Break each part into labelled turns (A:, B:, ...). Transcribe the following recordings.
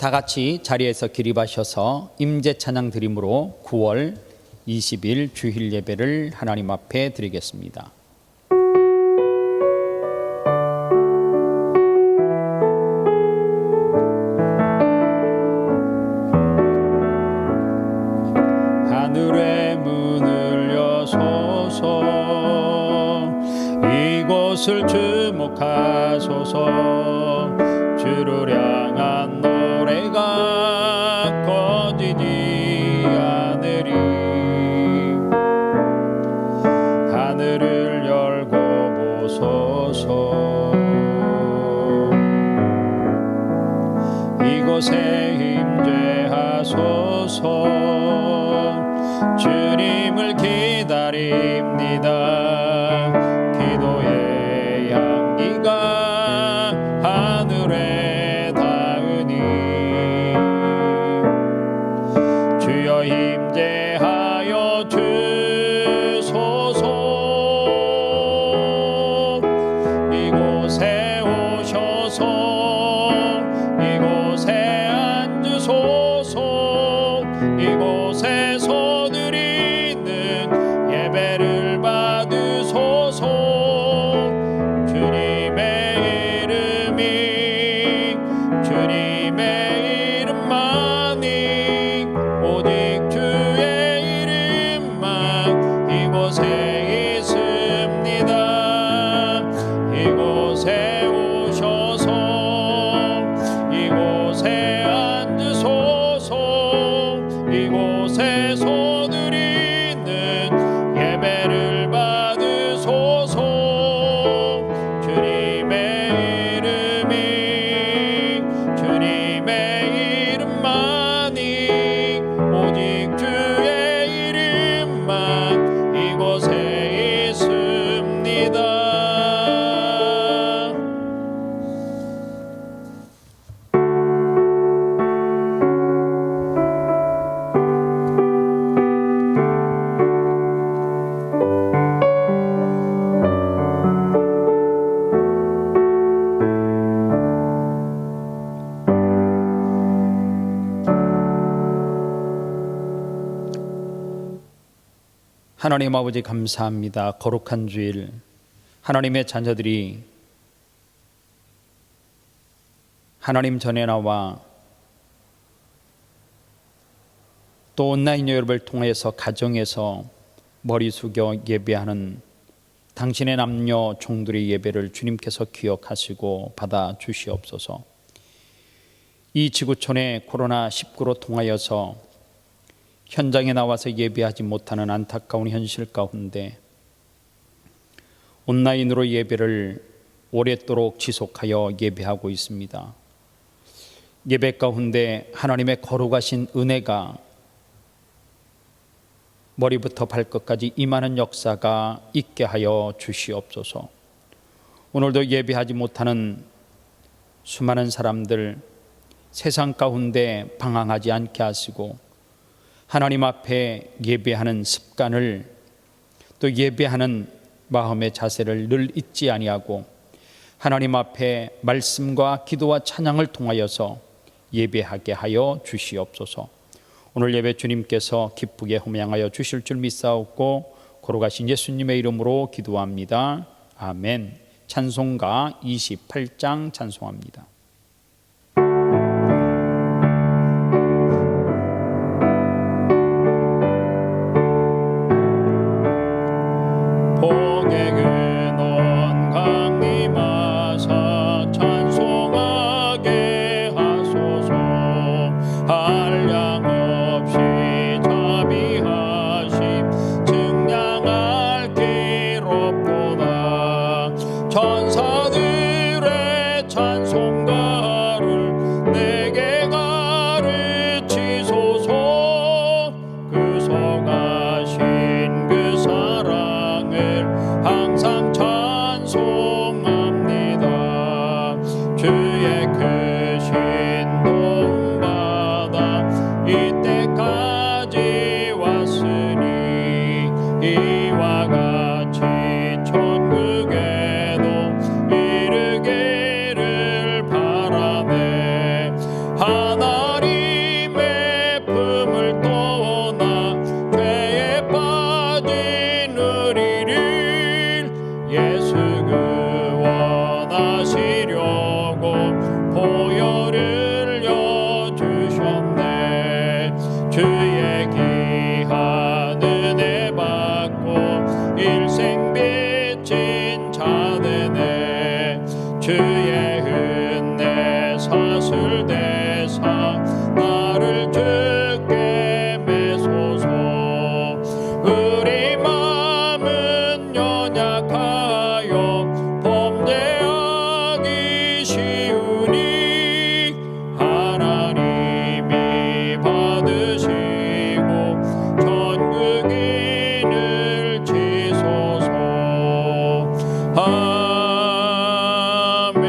A: 다 같이 자리에서 기립하셔서 임재 찬양 드림으로 9월 20일 주일 예배를 하나님 앞에 드리겠습니다. 하늘의 문을 여소서, 이곳을 주목하소서. 주를 향한 노래가 꺼지지 않으리. 하늘을 열고 보소서. 이곳에 임재하소서. 주님을 기다립니다. 기도의 향기가 하늘에 닿으니 주여 임재하여 주소서. 이곳에 오셔서 이곳에 앉으소서. 이곳에서 드리는 예배를 받으소서. 주님의 이름만이, 오직 주의 이름만 이곳에 있습니다. 이곳에 오셔서 이곳에 앉으소서. 이곳에서 드리는 예배를 받으소서. 주님의 이름만이, 오직 주의 이름만 이곳에 있습니다. 하나님 아버지 감사합니다. 거룩한 주일, 하나님의 자녀들이 하나님 전에 나와 또 온라인 예배를 통해서 가정에서 머리 숙여 예배하는 당신의 남녀 종들의 예배를 주님께서 기억하시고 받아 주시옵소서. 이 지구촌에 코로나19로 통하여서 현장에 나와서 예배하지 못하는 안타까운 현실 가운데 온라인으로 예배를 오랫도록 지속하여 예배하고 있습니다. 예배 가운데 하나님의 거룩하신 은혜가 머리부터 발끝까지 임하는 역사가 있게 하여 주시옵소서. 오늘도 예배하지 못하는 수많은 사람들 세상 가운데 방황하지 않게 하시고 하나님 앞에 예배하는 습관을, 또 예배하는 마음의 자세를 늘 잊지 아니하고 하나님 앞에 말씀과 기도와 찬양을 통하여서 예배하게 하여 주시옵소서. 오늘 예배 주님께서 기쁘게 흠양하여 주실 줄 믿사옵고 거룩하신 예수님의 이름으로 기도합니다. 아멘. 찬송가 28장 찬송합니다.
B: 천사들의 찬송가를 내게 가르치소서. 그 속하신 그 사랑을 항상 찬송합니다. 주의 크신 도움 받아 주의 귀한 은혜 받고 일생 빚진 자 되네. 주의 은혜 사슬대사 나를 주께 매소서. 우리 마음은 연약하여 범죄하기 쉬우니 하나님이 받으시고 전국인을 지소서. 아멘.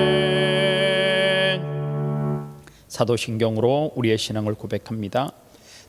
A: 사도신경으로 우리의 신앙을 고백합니다.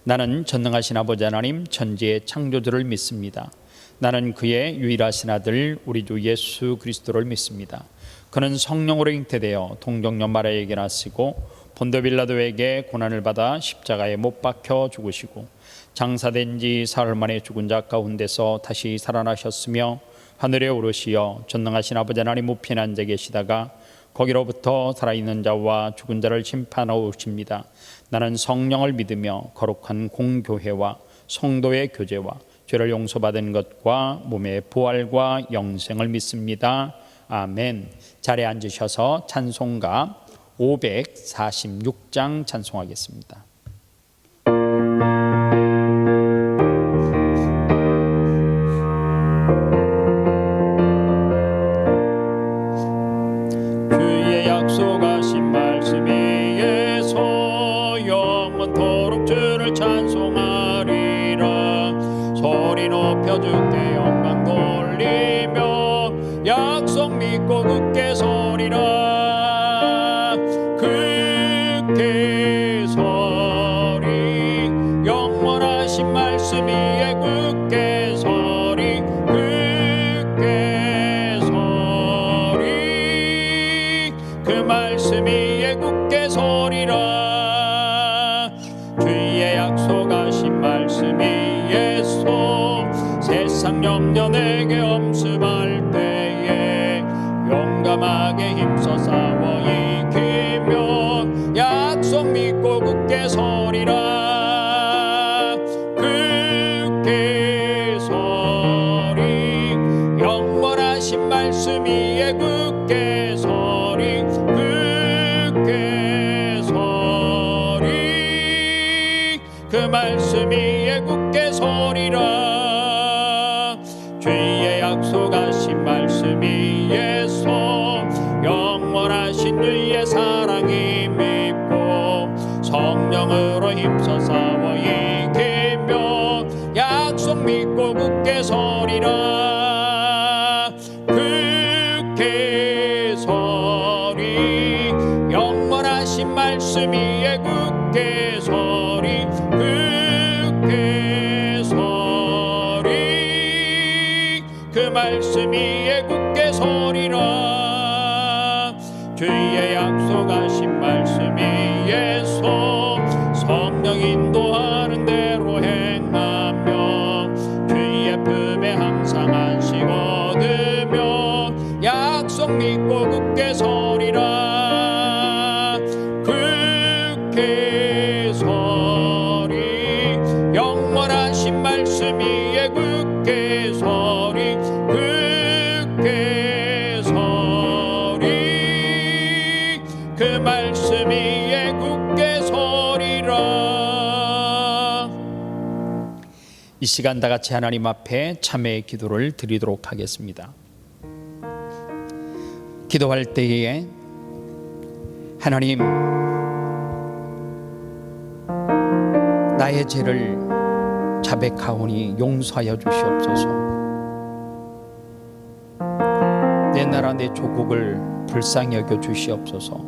A: 나는 전능하신 아버지 하나님 천지의 창조주를 믿습니다. 나는 그의 유일하신 아들 우리 주 예수 그리스도를 믿습니다. 그는 성령으로 잉태되어 동정녀 마리아에게 나시고 본도 빌라도에게 고난을 받아 십자가에 못 박혀 죽으시고 장사된 지 사흘 만에 죽은 자 가운데서 다시 살아나셨으며 하늘에 오르시어 전능하신 아버지 하나님 우편에 앉아 계시다가 거기로부터 살아있는 자와 죽은 자를 심판하러 오십니다. 나는 성령을 믿으며 거룩한 공교회와 성도의 교제와 죄를 용서받은 것과 몸의 부활과 영생을 믿습니다. 아멘. 자리에 앉으셔서 찬송가 546장 찬송하겠습니다.
B: 주의 약속하신 말씀 위에서 영원토록 주를 찬송하리라. 소리 높여 주께 영광 돌리며 약속 믿고 굳게 서리라. 굳게 서리 영원하신 말씀 위에 굳게 서리. 굳게 서리 그 말씀 위에 굳게 서리라. 주의 약속하신 말씀 위에서 세상 염려 내게 엄습할 때에 용감하게 힘써 싸워 이기며 약속 믿고 굳게 서리라. 굳게 서리 영원하신 말씀 위에 굳게 서리. 굳게 서리 그 말씀 위에 굳게 서리라. 주의 약속하신 말씀 위에서 영원하신 주의 사랑이 믿고 성령으로 힘써 싸워 이기며 약속 믿고 굳게 서리라. 굳게 서리 영원하신 말씀 위에 굳게 서리. 굳게 서리 그 말씀 위에 굳게 서리라. 주의 약속하신 말씀 위에서 성령 인도하는 대로 행하며 주의 품에 항상 안식 얻으며 약속 믿고 굳게 서리라. 굳게 서리 영원하신 말씀 위에 굳게 서리. 굳게 서리 그 말씀 위에 굳게 서리라.
A: 이 시간 다 같이 하나님 앞에 참회의 기도를 드리도록 하겠습니다. 기도할 때에 하나님, 나의 죄를 자백하오니 용서하여 주시옵소서. 내 나라 내 조국을 불쌍히 여겨 주시옵소서.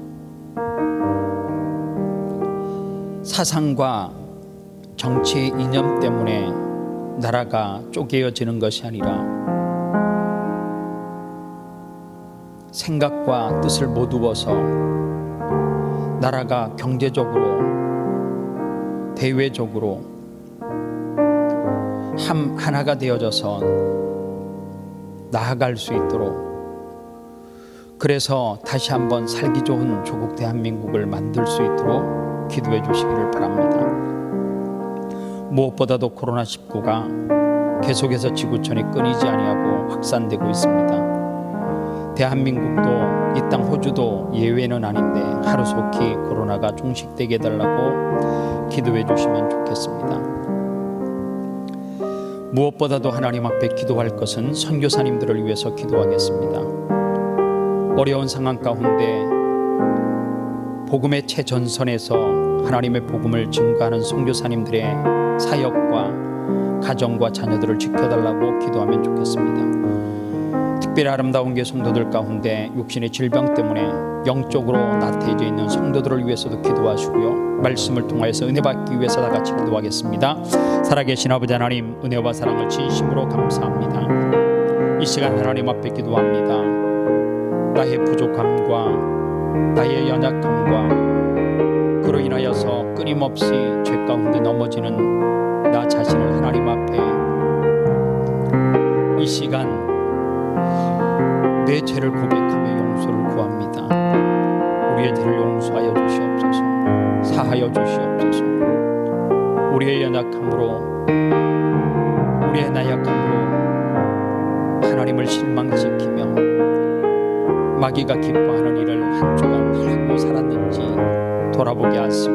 A: 사상과 정치의 이념 때문에 나라가 쪼개어지는 것이 아니라 생각과 뜻을 모두어서 나라가 경제적으로 대외적으로 하나가 되어져서 나아갈 수 있도록, 그래서 다시 한번 살기 좋은 조국 대한민국을 만들 수 있도록 기도해 주시기를 바랍니다. 무엇보다도 코로나19가 계속해서 지구촌에 끊이지 아니하고 확산되고 있습니다. 대한민국도 이 땅 호주도 예외는 아닌데 하루속히 코로나가 종식되게 해달라고 기도해 주시면 좋겠습니다. 무엇보다도 하나님 앞에 기도할 것은 선교사님들을 위해서 기도하겠습니다. 어려운 상황 가운데 복음의 최전선에서 하나님의 복음을 증거하는 선교사님들의 사역과 가정과 자녀들을 지켜달라고 기도하면 좋겠습니다. 특별히 아름다운 게 성도들 가운데 육신의 질병 때문에 영적으로 나태해져 있는 성도들을 위해서도 기도하시고요. 말씀을 통하여서 은혜 받기 위해서 다 같이 기도하겠습니다. 살아계신 아버지 하나님, 은혜와 사랑을 진심으로 감사합니다. 이 시간 하나님 앞에 기도합니다. 나의 부족함과 나의 연약함과 그로 인하여서 끊임없이 죄 가운데 넘어지는 나 자신을 하나님 앞에 이 시간 내 죄를 고백하며 용서를 구합니다. 우리의 죄를 용서하여 주시옵소서. 사하여 주시옵소서. 우리의 연약함으로 우리의 나약함으로 하나님을 실망시키며 마귀가 기뻐하는 일을 한 주간 하고 살았는지 돌아보게 하시고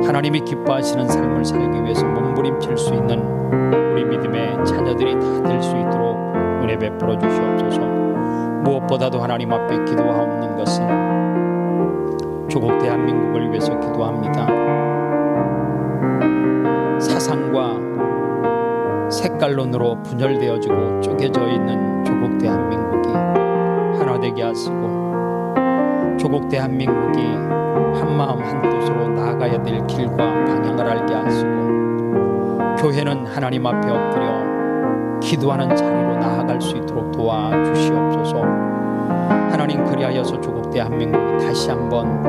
A: 하나님이 기뻐하시는 삶을 살기 위해서 몸부림칠 수 있는 우리 믿음의 자녀들이 다 될 수 있도록 은혜 베풀어 주시옵소서. 무엇보다도 하나님 앞에 기도하옵는 것은 조국 대한민국을 위해서 기도합니다. 사상과 색깔론으로 분열되어지고 쪼개져 있는 조국 대한민국이 하나 되게 하시고 조국 대한민국이 한마음 한뜻으로 나아가야 될 길과 방향을 알게 하시고 교회는 하나님 앞에 엎드려 기도하는 자리로 나아갈 수 있도록 도와주시옵소서. 하나님, 그리하여서 조국 대한민국이 다시 한번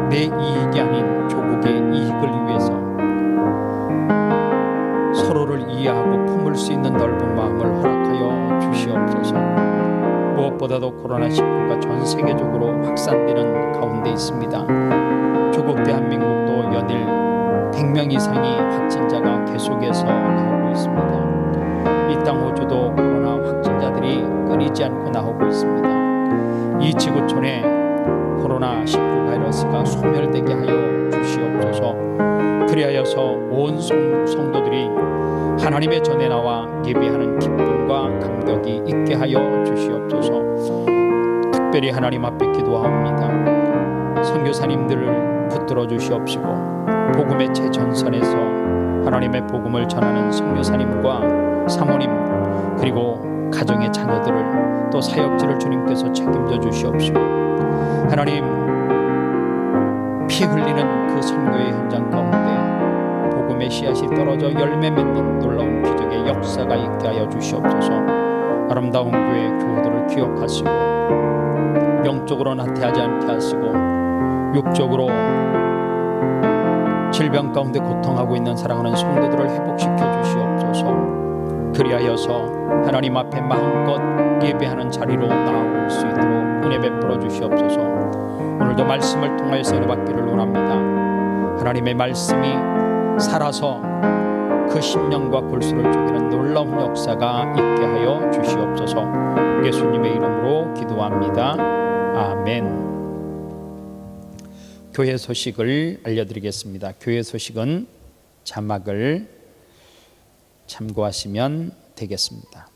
A: 내 이익이 아닌 조국의 이익을 위해서 서로를 이해하고 품을 수 있는 넓은 마음을 허락하여 주시옵소서. 무엇보다도 코로나19가 전 세계적으로 확산되는 가운데 있습니다. 조국 대한민국도 연일 100명 이상의 확진자가 계속해서 나오고 있습니다. 이 땅 호주도 코로나 확진자들이 끊이지 않고 나오고 있습니다. 이 지구촌에 코로나19 바이러스가 소멸되게 하여 주시옵소서. 그리하여서 온 성도들이 하나님의 전에 나와 예배하는 기쁨과 감격이 있게 하여 주시옵소서. 특별히 하나님 앞에 기도하옵니다. 선교사님들을 붙들어 주시옵시고 복음의 최전선에서 하나님의 복음을 전하는 선교사님과 사모님 그리고 가정의 자녀들을 또 사역지를 주님께서 책임져 주시옵시고 하나님, 피 흘리는 그 선교의 현장 가운데 복음의 씨앗이 떨어져 열매 맺는 놀라운 기적의 역사가 있게 하여 주시옵소서. 아름다운 교회 교우들을 기억하시고 영적으로 나태하지 않게 하시고 육적으로 질병 가운데 고통하고 있는 사랑하는 성도들을 회복시켜 주시옵소서. 그리하여서 하나님 앞에 마음껏 예배하는 자리로 나아올 수 있도록 은혜 베풀어 주시옵소서. 오늘도 말씀을 통하여서 은혜 받기를 원합니다. 하나님의 말씀이 살아서 그 심령과 골수를 쪼개는 놀라운 역사가 있게 하여 주시옵소서. 예수님의 이름으로 기도합니다. 아멘. 교회 소식을 알려드리겠습니다. 교회 소식은 자막을 참고하시면 되겠습니다.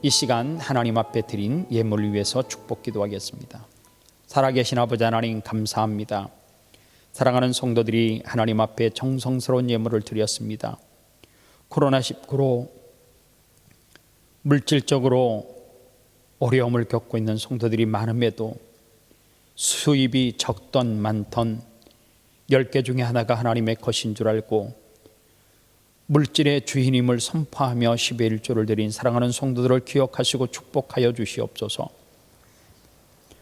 A: 이 시간 하나님 앞에 드린 예물을 위해서 축복 기도하겠습니다. 살아계신 아버지 하나님 감사합니다. 사랑하는 성도들이 하나님 앞에 정성스러운 예물을 드렸습니다. 코로나19로 물질적으로 어려움을 겪고 있는 성도들이 많음에도 수입이 적던 많던 10개 중에 하나가 하나님의 것인 줄 알고 물질의 주인임을 선포하며 10의 1조를 드린 사랑하는 성도들을 기억하시고 축복하여 주시옵소서.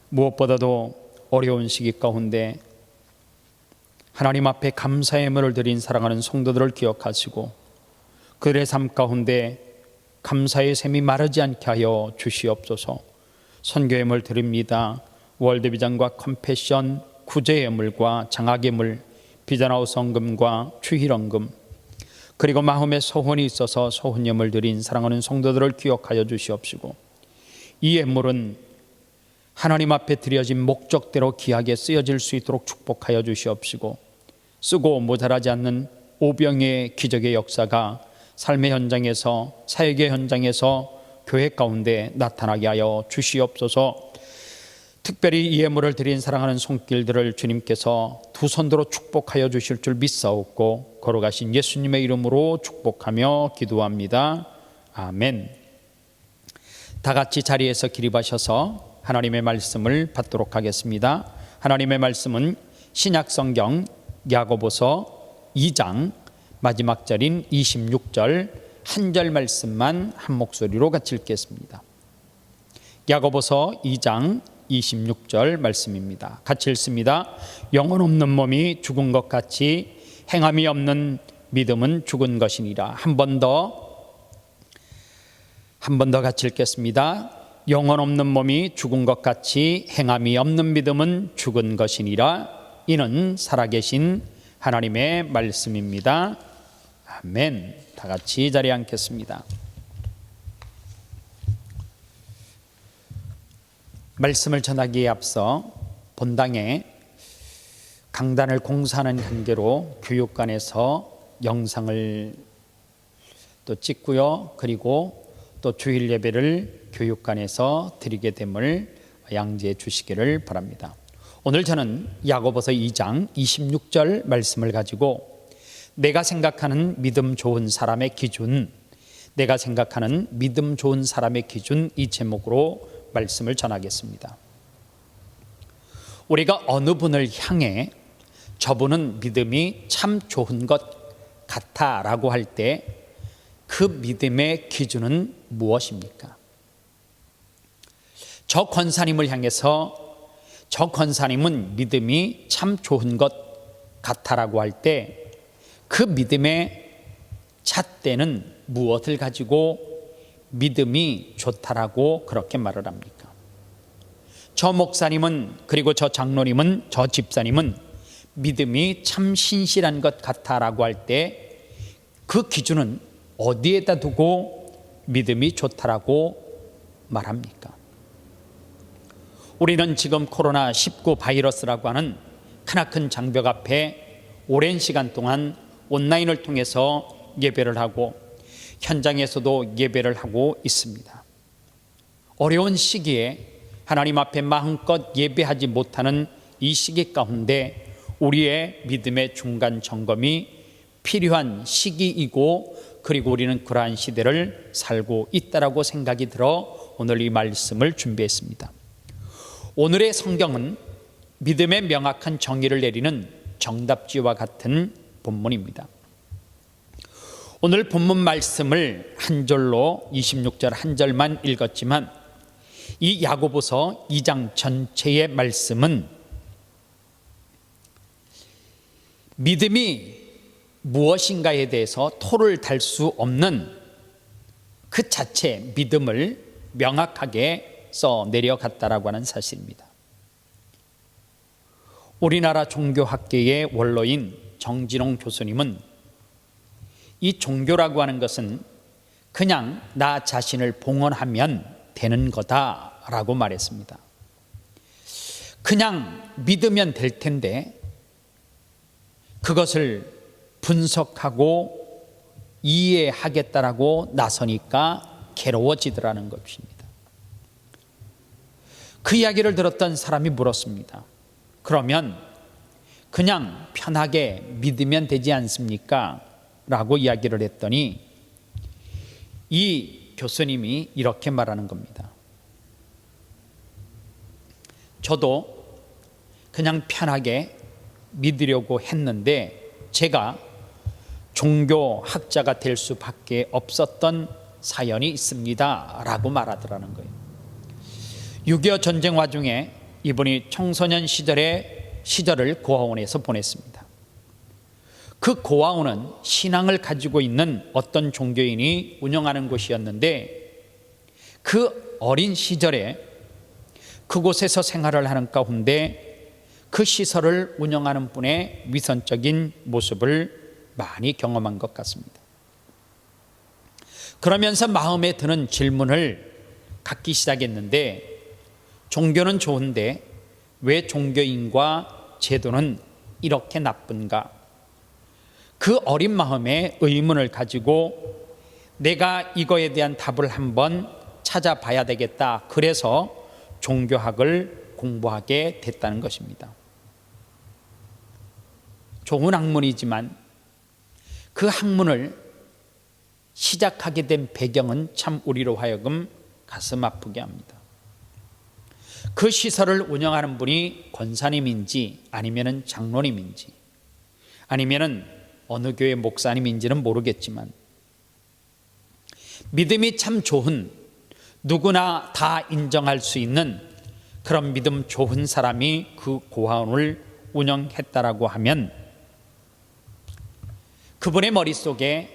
A: 무엇보다도 어려운 시기 가운데 하나님 앞에 감사의 예물을 드린 사랑하는 성도들을 기억하시고 그들의 삶 가운데 감사의 샘이 마르지 않게 하여 주시옵소서. 선교예물 드립니다. 월드비전과 컴패션, 구제예물과 장학예물, 비전하우스 헌금과 추힐헌금, 그리고 마음에 소원이 있어서 소원예물 드린 사랑하는 성도들을 기억하여 주시옵시고 이 예물은 하나님 앞에 드려진 목적대로 귀하게 쓰여질 수 있도록 축복하여 주시옵시고 쓰고 모자라지 않는 오병의 기적의 역사가 삶의 현장에서, 사역의 현장에서, 교회 가운데 나타나게 하여 주시옵소서. 특별히 이 예물을 드린 사랑하는 손길들을 주님께서 두 손으로 축복하여 주실 줄 믿사옵고 걸어가신 예수님의 이름으로 축복하며 기도합니다. 아멘. 다 같이 자리에서 기립하셔서 하나님의 말씀을 받도록 하겠습니다. 하나님의 말씀은 신약성경 야고보서 2장 마지막 절인 26절 한 절 말씀만 한 목소리로 같이 읽겠습니다. 야고보서 2장 26절 말씀입니다. 같이 읽습니다. 영혼 없는 몸이 죽은 것 같이 행함이 없는 믿음은 죽은 것이니라. 한 번 더 같이 읽겠습니다. 영혼 없는 몸이 죽은 것 같이 행함이 없는 믿음은 죽은 것이니라. 이는 살아계신 하나님의 말씀입니다. 아멘. 다 같이 자리에 앉겠습니다. 말씀을 전하기에 앞서 본당에 강단을 공사하는 관계로 교육관에서 영상을 또 찍고요. 그리고 또 주일 예배를 교육관에서 드리게 됨을 양지해 주시기를 바랍니다. 오늘 저는 야고보서 2장 26절 말씀을 가지고 내가 생각하는 믿음 좋은 사람의 기준, 내가 생각하는 믿음 좋은 사람의 기준, 이 제목으로 말씀을 전하겠습니다. 우리가 어느 분을 향해 저분은 믿음이 참 좋은 것 같아 라고 할 때 그 믿음의 기준은 무엇입니까? 저 권사님을 향해서 저 권사님은 믿음이 참 좋은 것 같아 라고 할 때 그 믿음의 잣대는 무엇을 가지고 믿음이 좋다라고 그렇게 말을 합니까? 저 목사님은, 그리고 저 장로님은, 저 집사님은 믿음이 참 신실한 것 같아라고 할 때 그 기준은 어디에다 두고 믿음이 좋다라고 말합니까? 우리는 지금 코로나19 바이러스라고 하는 크나큰 장벽 앞에 오랜 시간 동안 온라인을 통해서 예배를 하고 현장에서도 예배를 하고 있습니다. 어려운 시기에 하나님 앞에 마음껏 예배하지 못하는 이 시기 가운데 우리의 믿음의 중간 점검이 필요한 시기이고, 그리고 우리는 그러한 시대를 살고 있다라고 생각이 들어 오늘 이 말씀을 준비했습니다. 오늘의 성경은 믿음의 명확한 정의를 내리는 정답지와 같은 본문입니다. 오늘 본문 말씀을 한 절로 26절 한 절만 읽었지만 이 야고보서 2장 전체의 말씀은 믿음이 무엇인가에 대해서 토를 달 수 없는 그 자체 믿음을 명확하게 써 내려갔다라고 하는 사실입니다. 우리나라 종교학계의 원로인 정진홍 교수님은 이 종교라고 하는 것은 그냥 나 자신을 봉헌하면 되는 거다라고 말했습니다. 그냥 믿으면 될 텐데 그것을 분석하고 이해하겠다라고 나서니까 괴로워지더라는 것입니다. 그 이야기를 들었던 사람이 물었습니다. 그러면 그냥 편하게 믿으면 되지 않습니까? 라고 이야기를 했더니 이 교수님이 이렇게 말하는 겁니다. 저도 그냥 편하게 믿으려고 했는데 제가 종교학자가 될 수밖에 없었던 사연이 있습니다 라고 말하더라는 거예요. 6.25 전쟁 와중에 이분이 청소년 시절을 고아원에서 보냈습니다. 그 고아원은 신앙을 가지고 있는 어떤 종교인이 운영하는 곳이었는데 그 어린 시절에 그곳에서 생활을 하는 가운데 그 시설을 운영하는 분의 위선적인 모습을 많이 경험한 것 같습니다. 그러면서 마음에 드는 질문을 갖기 시작했는데 종교는 좋은데 왜 종교인과 제도는 이렇게 나쁜가? 그 어린 마음에 의문을 가지고 내가 이거에 대한 답을 한번 찾아봐야 되겠다. 그래서 종교학을 공부하게 됐다는 것입니다. 좋은 학문이지만 그 학문을 시작하게 된 배경은 참 우리로 하여금 가슴 아프게 합니다. 그 시설을 운영하는 분이 권사님인지 아니면 장로님인지 아니면 어느 교회 목사님인지는 모르겠지만 믿음이 참 좋은, 누구나 다 인정할 수 있는 그런 믿음 좋은 사람이 그 고아원을 운영했다라고 하면 그분의 머릿속에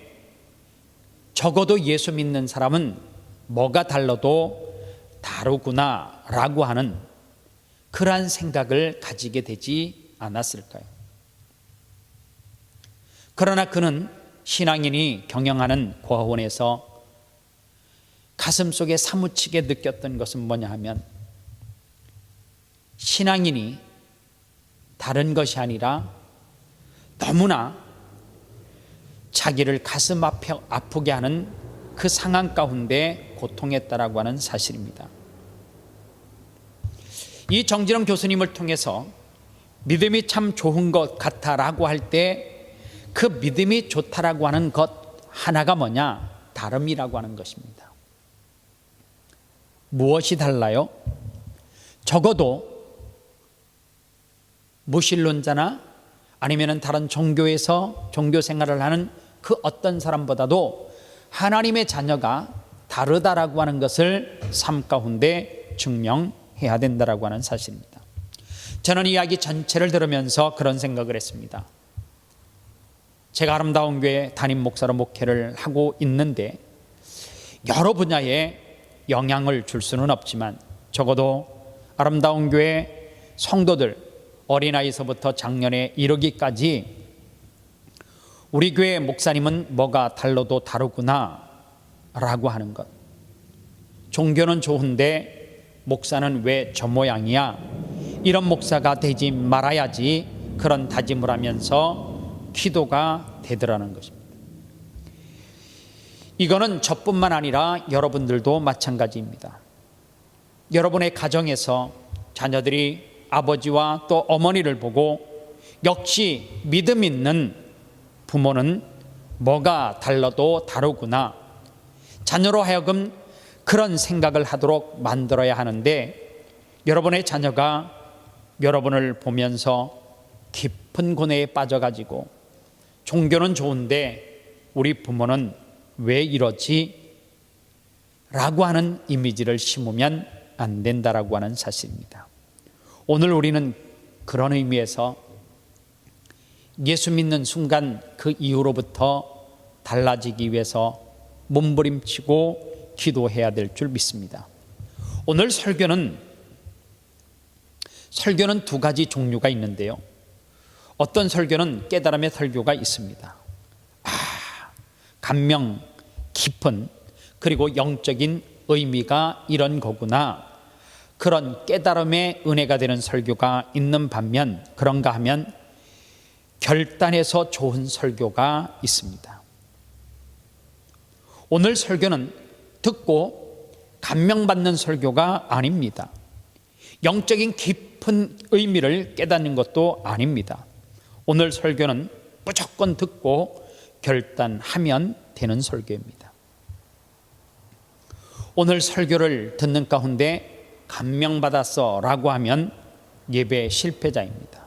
A: 적어도 예수 믿는 사람은 뭐가 달라도 다르구나 라고 하는 그러한 생각을 가지게 되지 않았을까요? 그러나 그는 신앙인이 경영하는 고아원에서 가슴속에 사무치게 느꼈던 것은 뭐냐 하면 신앙인이 다른 것이 아니라 너무나 자기를 가슴 아프게 하는 그 상황 가운데 고통했다라고 하는 사실입니다. 이 정진영 교수님을 통해서 믿음이 참 좋은 것 같다라고 할 때 그 믿음이 좋다라고 하는 것 하나가 뭐냐? 다름이라고 하는 것입니다. 무엇이 달라요? 적어도 무신론자나 아니면 다른 종교에서 종교 생활을 하는 그 어떤 사람보다도 하나님의 자녀가 다르다라고 하는 것을 삶 가운데 증명해야 된다라고 하는 사실입니다. 저는 이야기 전체를 들으면서 그런 생각을 했습니다. 제가 아름다운 교회 담임 목사로 목회를 하고 있는데 여러 분야에 영향을 줄 수는 없지만 적어도 아름다운 교회 성도들 어린아이서부터 장년에 이르기까지 우리 교회 목사님은 뭐가 달라도 다르구나 라고 하는 것. 종교는 좋은데 목사는 왜 저 모양이야? 이런 목사가 되지 말아야지 그런 다짐을 하면서 기도가 되더라는 것입니다. 이거는 저뿐만 아니라 여러분들도 마찬가지입니다. 여러분의 가정에서 자녀들이 아버지와 또 어머니를 보고 역시 믿음 있는 부모는 뭐가 달라도 다르구나, 자녀로 하여금 그런 생각을 하도록 만들어야 하는데 여러분의 자녀가 여러분을 보면서 깊은 고뇌에 빠져가지고 종교는 좋은데 우리 부모는 왜 이러지? 라고 하는 이미지를 심으면 안 된다라고 하는 사실입니다. 오늘 우리는 그런 의미에서 예수 믿는 순간 그 이후로부터 달라지기 위해서 몸부림치고 기도해야 될 줄 믿습니다. 오늘 설교는 두 가지 종류가 있는데요. 어떤 설교는 깨달음의 설교가 있습니다. 감명 깊은 그리고 영적인 의미가 이런 거구나, 그런 깨달음의 은혜가 되는 설교가 있는 반면 그런가 하면 결단해서 좋은 설교가 있습니다. 오늘 설교는 듣고 감명받는 설교가 아닙니다. 영적인 깊은 의미를 깨닫는 것도 아닙니다. 오늘 설교는 무조건 듣고 결단하면 되는 설교입니다. 오늘 설교를 듣는 가운데 감명받았어 라고 하면 예배 실패자입니다.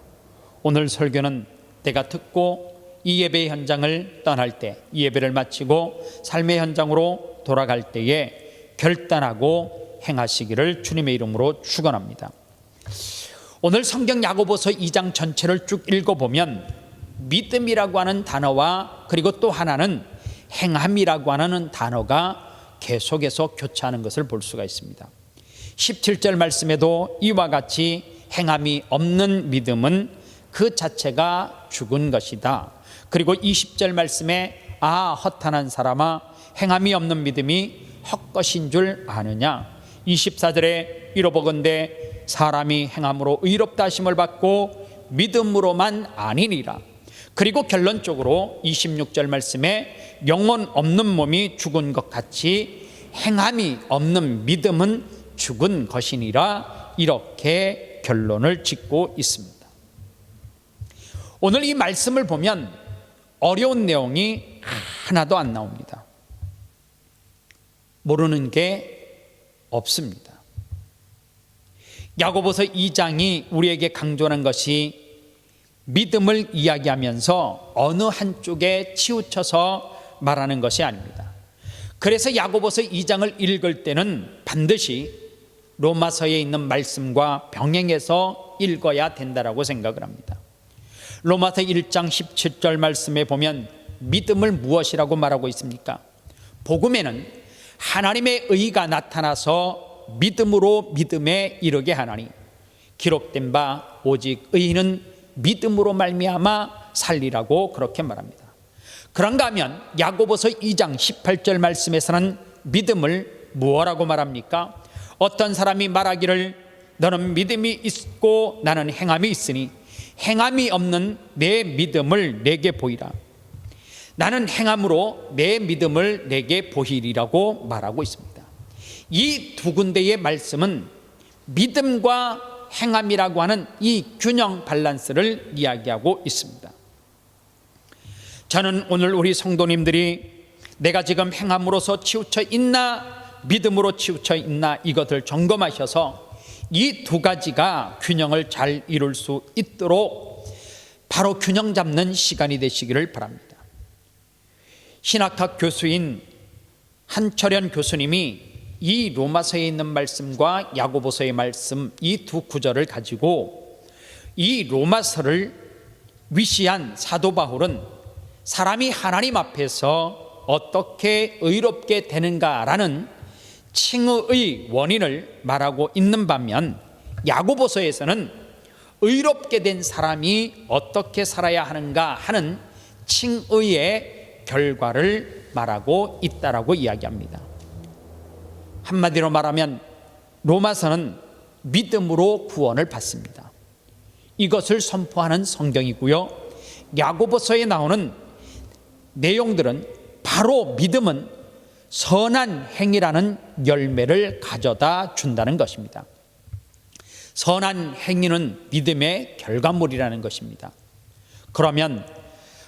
A: 오늘 설교는 내가 듣고 이 예배 현장을 떠날 때, 이 예배를 마치고 삶의 현장으로 돌아갈 때에 결단하고 행하시기를 주님의 이름으로 축원합니다. 오늘 성경 야고보서 2장 전체를 쭉 읽어보면 믿음이라고 하는 단어와 그리고 또 하나는 행함이라고 하는 단어가 계속해서 교차하는 것을 볼 수가 있습니다. 17절 말씀에도 이와 같이 행함이 없는 믿음은 그 자체가 죽은 것이다. 그리고 20절 말씀에 헛한한 사람아 행함이 없는 믿음이 헛것인 줄 아느냐. 24절에 이러보건대 사람이 행함으로 의롭다 하심을 받고 믿음으로만 아니니라. 그리고 결론적으로 26절 말씀에 영혼 없는 몸이 죽은 것 같이 행함이 없는 믿음은 죽은 것이니라. 이렇게 결론을 짓고 있습니다. 오늘 이 말씀을 보면 어려운 내용이 하나도 안 나옵니다. 모르는 게 없습니다. 야고보서 2장이 우리에게 강조하는 것이 믿음을 이야기하면서 어느 한쪽에 치우쳐서 말하는 것이 아닙니다. 그래서 야고보서 2장을 읽을 때는 반드시 로마서에 있는 말씀과 병행해서 읽어야 된다고 생각을 합니다. 로마서 1장 17절 말씀에 보면 믿음을 무엇이라고 말하고 있습니까? 복음에는 하나님의 의가 나타나서 믿음으로 믿음에 이르게 하나니 기록된 바 오직 의인은 믿음으로 말미암아 살리라고 그렇게 말합니다. 그런가 하면 야고보서 2장 18절 말씀에서는 믿음을 무엇이라고 말합니까? 어떤 사람이 말하기를 너는 믿음이 있고 나는 행함이 있으니 행함이 없는 내 믿음을 내게 보이라. 나는 행함으로 내 믿음을 내게 보이리라고 말하고 있습니다. 이 두 군데의 말씀은 믿음과 행함이라고 하는 이 균형 밸런스를 이야기하고 있습니다. 저는 오늘 우리 성도님들이 내가 지금 행함으로서 치우쳐 있나 믿음으로 치우쳐 있나 이것을 점검하셔서 이 두 가지가 균형을 잘 이룰 수 있도록 바로 균형 잡는 시간이 되시기를 바랍니다. 신학학 교수인 한철현 교수님이 이 로마서에 있는 말씀과 야고보서의 말씀 이 두 구절을 가지고 이 로마서를 위시한 사도 바울은 사람이 하나님 앞에서 어떻게 의롭게 되는가라는 칭의의 원인을 말하고 있는 반면 야고보서에서는 의롭게 된 사람이 어떻게 살아야 하는가 하는 칭의의 결과를 말하고 있다라고 이야기합니다. 한마디로 말하면 로마서는 믿음으로 구원을 받습니다. 이것을 선포하는 성경이고요. 야고보서에 나오는 내용들은 바로 믿음은 선한 행위라는 열매를 가져다 준다는 것입니다. 선한 행위는 믿음의 결과물이라는 것입니다. 그러면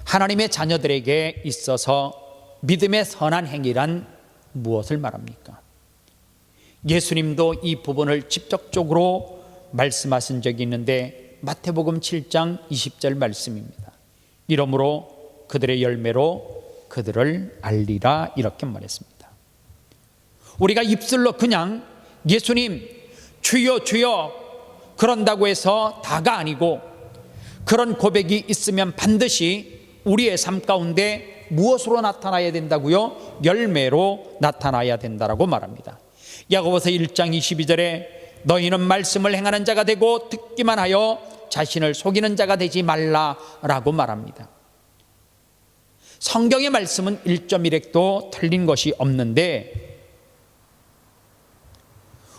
A: 하나님의 자녀들에게 있어서 믿음의 선한 행위란 무엇을 말합니까? 예수님도 이 부분을 직접적으로 말씀하신 적이 있는데 마태복음 7장 20절 말씀입니다. 이러므로 그들의 열매로 그들을 알리라 이렇게 말했습니다. 우리가 입술로 그냥 예수님 주여 주여 그런다고 해서 다가 아니고 그런 고백이 있으면 반드시 우리의 삶 가운데 무엇으로 나타나야 된다고요? 열매로 나타나야 된다라고 말합니다. 야고보서 1장 22절에 너희는 말씀을 행하는 자가 되고 듣기만 하여 자신을 속이는 자가 되지 말라라고 말합니다. 성경의 말씀은 1.1획도 틀린 것이 없는데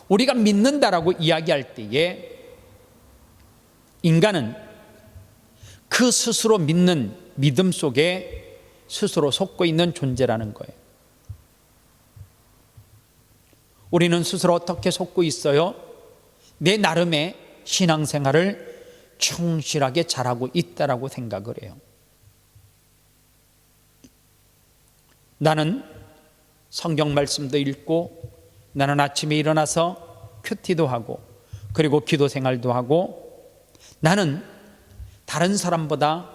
A: 우리가 믿는다라고 이야기할 때에 인간은 그 스스로 믿는 믿음 속에 스스로 속고 있는 존재라는 거예요. 우리는 스스로 어떻게 속고 있어요? 내 나름의 신앙생활을 충실하게 잘하고 있다라고 생각을 해요. 나는 성경 말씀도 읽고, 나는 아침에 일어나서 큐티도 하고, 그리고 기도 생활도 하고, 나는 다른 사람보다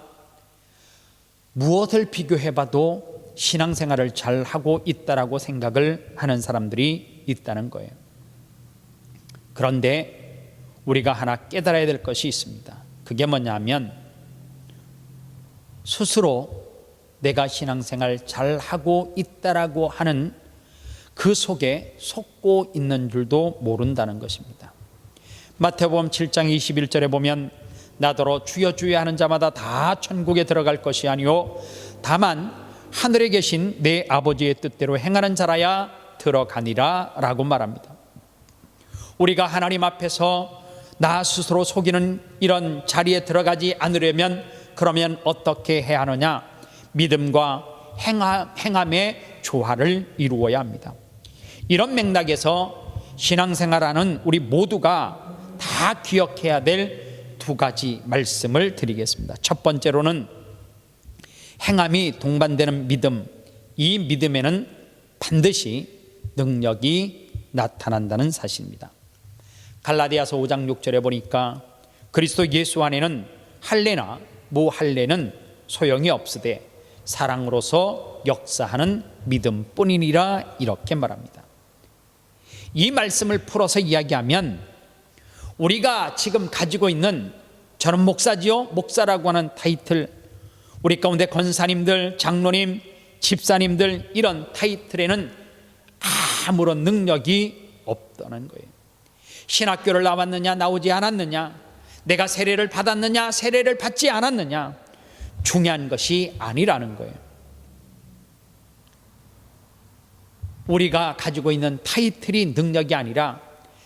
A: 무엇을 비교해봐도 신앙생활을 잘하고 있다라고 생각을 하는 사람들이 있다는 거예요. 그런데 우리가 하나 깨달아야 될 것이 있습니다. 그게 뭐냐면, 스스로 내가 신앙생활 잘하고 있다라고 하는 그 속에 속고 있는 줄도 모른다는 것입니다. 마태복음 7장 21절에 보면, 나더러 주여 주여 하는 자마다 다 천국에 들어갈 것이 아니요 다만 하늘에 계신 내 아버지의 뜻대로 행하는 자라야 들어가니라 라고 말합니다. 우리가 하나님 앞에서 나 스스로 속이는 이런 자리에 들어가지 않으려면, 그러면 어떻게 해야 하느냐? 믿음과 행함의 조화를 이루어야 합니다. 이런 맥락에서 신앙생활하는 우리 모두가 다 기억해야 될 두 가지 말씀을 드리겠습니다. 첫 번째로는 행함이 동반되는 믿음, 이 믿음에는 반드시 능력이 나타난다는 사실입니다. 갈라디아서 5장 6절에 보니까 그리스도 예수 안에는 할례나 무할례는 소용이 없으되 사랑으로서 역사하는 믿음뿐이니라, 이렇게 말합니다. 이 말씀을 풀어서 이야기하면, 우리가 지금 가지고 있는 저는 목사지요, 목사라고 하는 타이틀, 우리 가운데 권사님들, 장로님, 집사님들, 이런 타이틀에는 아무런 능력이 없다는 거예요. 신학교를 나왔느냐 나오지 않았느냐, 내가 세례를 받았느냐 세례를 받지 않았느냐, 중요한 것이 아니라는 거예요. 우리가 가지고 있는 타이틀이 능력이 아니라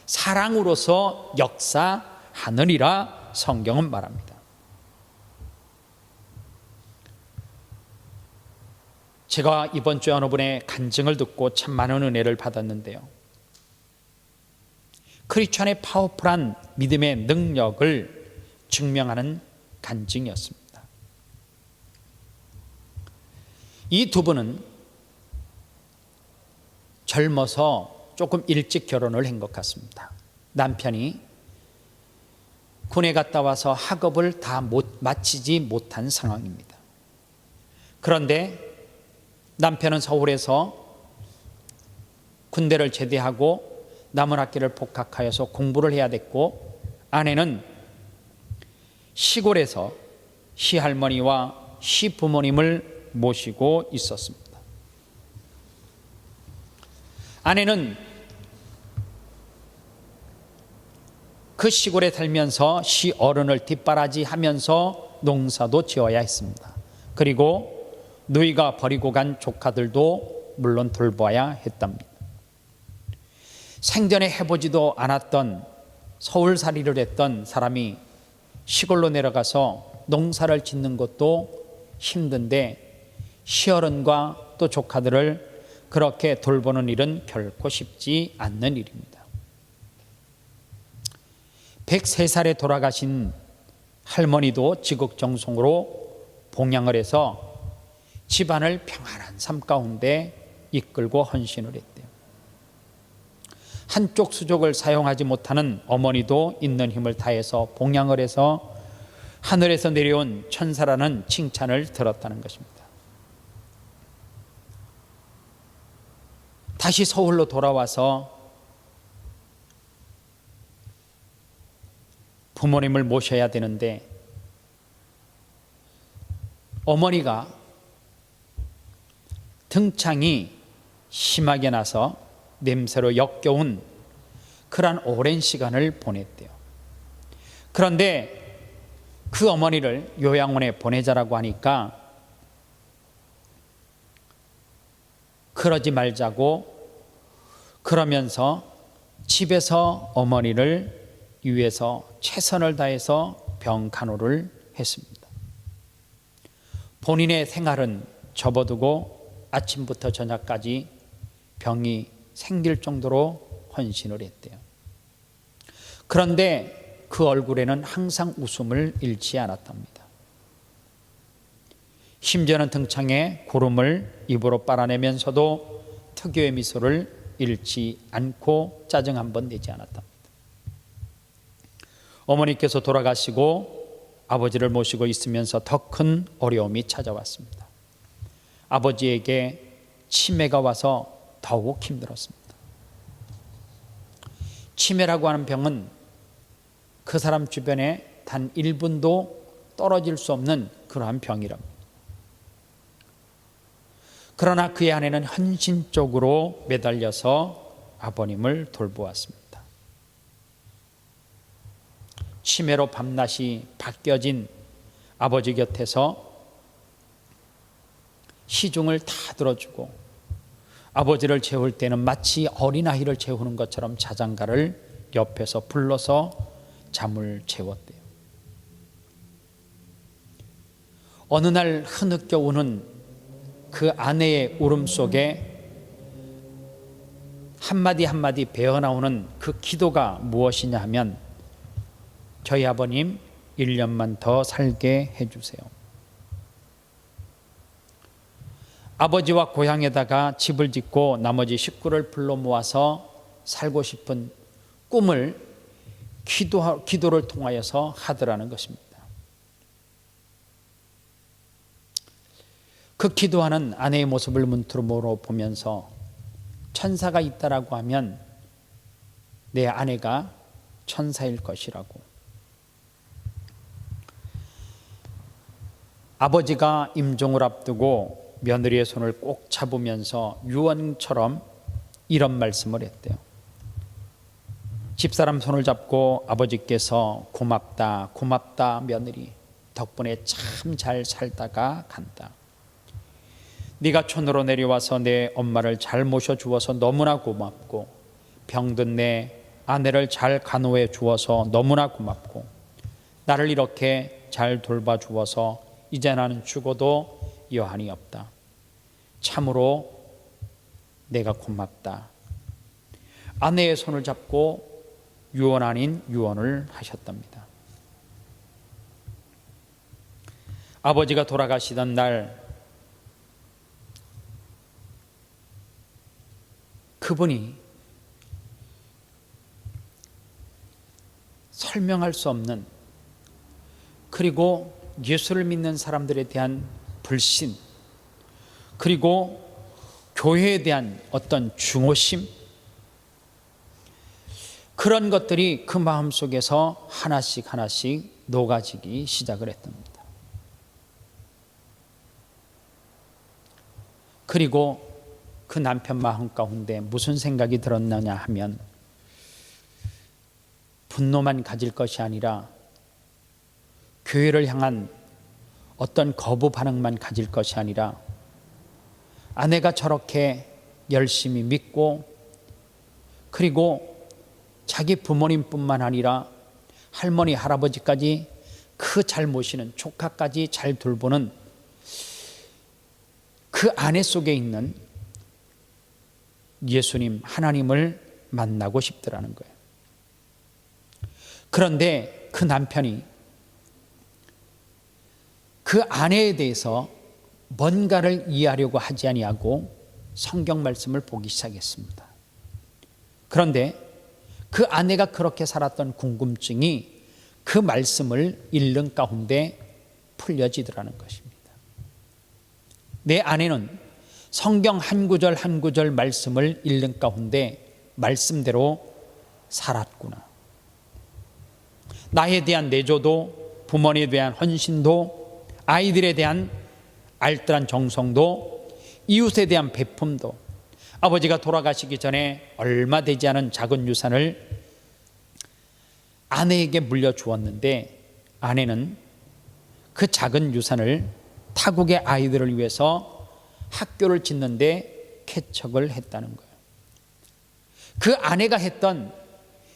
A: 사랑으로서 역사하느니라 성경은 말합니다. 제가 이번 주에 어느 분의 간증을 듣고 참 많은 은혜를 받았는데요, 크리스천의 파워풀한 믿음의 능력을 증명하는 간증이었습니다. 이 두 분은 젊어서 조금 일찍 결혼을 한 것 같습니다. 남편이 군에 갔다 와서 학업을 다 마치지 못한 상황입니다. 그런데 남편은 서울에서 군대를 제대하고 남은 학기를 복학하여서 공부를 해야 됐고, 아내는 시골에서 시할머니와 시부모님을 모시고 있었습니다. 아내는 그 시골에 살면서 시어른을 뒷바라지하면서 농사도 지어야 했습니다. 그리고 누이가 버리고 간 조카들도 물론 돌봐야 했답니다. 생전에 해보지도 않았던 서울살이를 했던 사람이 시골로 내려가서 농사를 짓는 것도 힘든데, 시어른과 또 조카들을 그렇게 돌보는 일은 결코 쉽지 않는 일입니다. 103살에 돌아가신 할머니도 지극정성으로 봉양을 해서 집안을 평안한 삶 가운데 이끌고 헌신을 했대요. 한쪽 수족을 사용하지 못하는 어머니도 있는 힘을 다해서 봉양을 해서 하늘에서 내려온 천사라는 칭찬을 들었다는 것입니다. 다시 서울로 돌아와서 부모님을 모셔야 되는데, 어머니가 등창이 심하게 나서 냄새로 역겨운 그런 오랜 시간을 보냈대요. 그런데 그 어머니를 요양원에 보내자라고 하니까 그러지 말자고, 그러면서 집에서 어머니를 위해서 최선을 다해서 병 간호를 했습니다. 본인의 생활은 접어두고 아침부터 저녁까지 병이 생길 정도로 헌신을 했대요. 그런데 그 얼굴에는 항상 웃음을 잃지 않았답니다. 심지어는 등창에 고름을 입으로 빨아내면서도 특유의 미소를 잃지 않고 짜증 한 번 내지 않았답니다. 어머니께서 돌아가시고 아버지를 모시고 있으면서 더 큰 어려움이 찾아왔습니다. 아버지에게 치매가 와서 더욱 힘들었습니다. 치매라고 하는 병은 그 사람 주변에 단 1분도 떨어질 수 없는 그러한 병이랍니다. 그러나 그의 아내는 헌신적으로 매달려서 아버님을 돌보았습니다. 치매로 밤낮이 바뀌어진 아버지 곁에서 시중을 다 들어주고 아버지를 재울 때는 마치 어린아이를 재우는 것처럼 자장가를 옆에서 불러서 잠을 재웠대요. 어느 날 흐느껴 오는 그 아내의 울음 속에 한마디 한마디 배어나오는 그 기도가 무엇이냐 하면, 저희 아버님 1년만 더 살게 해주세요. 아버지와 고향에다가 집을 짓고 나머지 식구를 불러 모아서 살고 싶은 꿈을 기도를 통하여서 하더라는 것입니다. 그 기도하는 아내의 모습을 문틈으로 보면서 천사가 있다라고 하면 내 아내가 천사일 것이라고, 아버지가 임종을 앞두고 며느리의 손을 꼭 잡으면서 유언처럼 이런 말씀을 했대요. 집사람 손을 잡고 아버지께서 고맙다 고맙다 며느리, 덕분에 참 잘 살다가 간다. 네가 촌으로 내려와서 내 엄마를 잘 모셔주어서 너무나 고맙고, 병든 내 아내를 잘 간호해 주어서 너무나 고맙고, 나를 이렇게 잘 돌봐주어서 이제 나는 죽어도 여한이 없다. 참으로 내가 고맙다. 아내의 손을 잡고 유언 아닌 유언을 하셨답니다. 아버지가 돌아가시던 날 그분이 설명할 수 없는, 그리고 예수를 믿는 사람들에 대한 불신, 그리고 교회에 대한 어떤 중오심, 그런 것들이 그 마음속에서 하나씩 하나씩 녹아지기 시작을 했답니다. 그리고 그 남편 마음 가운데 무슨 생각이 들었느냐 하면, 분노만 가질 것이 아니라 교회를 향한 어떤 거부 반응만 가질 것이 아니라, 아내가 저렇게 열심히 믿고, 그리고 자기 부모님뿐만 아니라 할머니 할아버지까지 그 잘 모시는 조카까지 잘 돌보는 그 아내 속에 있는 예수님 하나님을 만나고 싶더라는 거예요. 그런데 그 남편이 그 아내에 대해서 뭔가를 이해하려고 하지 아니하고 성경 말씀을 보기 시작했습니다. 그런데 그 아내가 그렇게 살았던 궁금증이 그 말씀을 읽는 가운데 풀려지더라는 것입니다. 내 아내는 성경 한 구절 한 구절 말씀을 읽는 가운데 말씀대로 살았구나. 나에 대한 내조도, 부모님에 대한 헌신도, 아이들에 대한 알뜰한 정성도, 이웃에 대한 베품도, 아버지가 돌아가시기 전에 얼마 되지 않은 작은 유산을 아내에게 물려주었는데, 아내는 그 작은 유산을 타국의 아이들을 위해서 학교를 짓는데 개척을 했다는 거예요. 그 아내가 했던,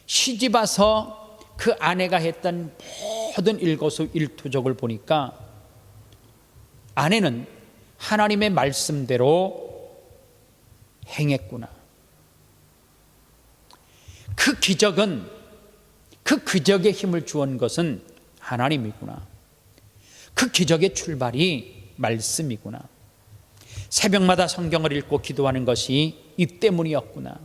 A: 시집 와서 그 아내가 했던 모든 일거수일투족을 보니까 아내는 하나님의 말씀대로 행했구나. 그 기적의 힘을 주온 것은 하나님이구나. 그 기적의 출발이 말씀이구나. 새벽마다 성경을 읽고 기도하는 것이 이 때문이었구나.